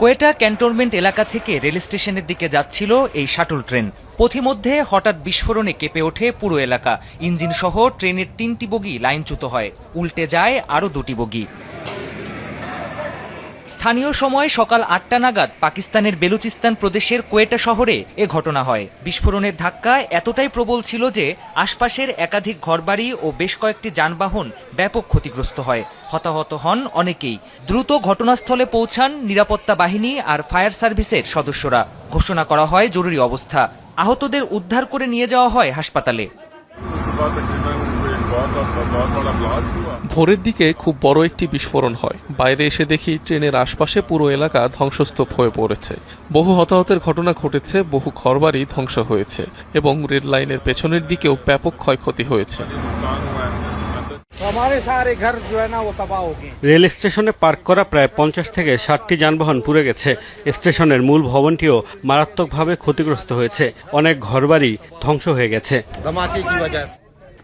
Quetta cantonment এলাকা থেকে rail স্টেশনের দিকে যাচ্ছিল এই শাটল ট্রেন। পথিমধ্যে হঠাৎ বিস্ফোরণে কেঁপে ওঠে পুরো এলাকা। ইঞ্জিন সহ ট্রেনের 3টি বগি লাইনচ্যুত হয়, উল্টে যায় আরও 2টি বগি। স্থানীয় সময় সকাল 8টা নাগাদ পাকিস্তানের বেলুচিস্তান প্রদেশের কোয়েটা শহরে এ ঘটনা হয়। বিস্ফোরণের ধাক্কা এতটাই প্রবল ছিল যে আশপাশের একাধিক ঘরবাড়ি ও বেশ কয়েকটি যানবাহন ব্যাপক ক্ষতিগ্রস্ত হয়। হতাহত হন অনেকেই। দ্রুত ঘটনাস্থলে পৌঁছান নিরাপত্তা বাহিনী আর ফায়ার সার্ভিসের সদস্যরা। ঘোষণা করা হয় জরুরি অবস্থা। আহতদের উদ্ধার করে নিয়ে যাওয়া হয় হাসপাতালে। ভোরের দিকে খুব বড় একটি বিস্ফোরণ হয়। বাইরে এসে দেখি ট্রেনের আশপাশে পুরো এলাকা ধ্বংসস্তূপ হয়ে পড়েছে। বহু হতাহতের ঘটনা ঘটেছে, বহু ঘরবাড়ি ধ্বংস হয়েছে এবং রেল লাইনের পেছনের দিকেও ব্যাপক ক্ষয়ক্ষতি হয়েছে। রেল স্টেশনে পার্ক করা প্রায় 50 থেকে 60টি যানবাহন পুড়ে গেছে। স্টেশনের মূল ভবনটিও মারাত্মকভাবে ক্ষতিগ্রস্ত হয়েছে। অনেক ঘরবাড়ি ধ্বংস হয়ে গেছে।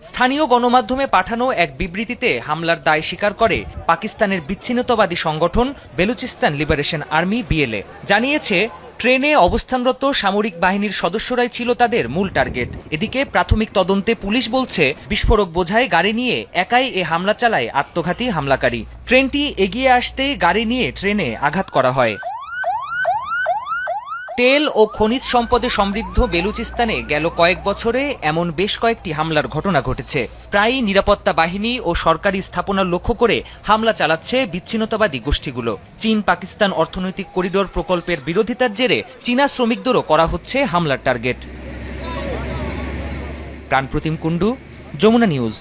স্থানীয় গণমাধ্যমে পাঠানো এক বিবৃতিতে হামলার দায় স্বীকার করে পাকিস্তানের বিচ্ছিন্নতাবাদী সংগঠন বেলুচিস্তান লিবারেশন আর্মি বিএলএ। জানিয়েছে ট্রেনে অবস্থানরত সামরিক বাহিনীর সদস্যরাই ছিল তাদের মূল টার্গেট। এদিকে প্রাথমিক তদন্তে পুলিশ বলছে বিস্ফোরক বোঝাই গাড়ি নিয়ে একাই এ হামলা চালায় আত্মঘাতী হামলাকারী। ট্রেনটি এগিয়ে আসতেই গাড়ি নিয়ে ট্রেনে আঘাত করা হয়। তেল ও খনিজ সম্পদে সমৃদ্ধ বেলুচিস্তানে গেল কয়েক বছরে এমন বেশ কয়েকটি হামলার ঘটনা ঘটেছে। প্রায়ই নিরাপত্তা বাহিনী ও সরকারি স্থাপনা লক্ষ্য করে হামলা চালাচ্ছে বিচ্ছিন্নতাবাদী গোষ্ঠীগুলো। চীন পাকিস্তান অর্থনৈতিক করিডোর প্রকল্পের বিরোধিতার জেরে চীনা শ্রমিকদেরও করা হচ্ছে হামলার টার্গেট। প্রাণপ্রতিম কুণ্ডু, যমুনা নিউজ।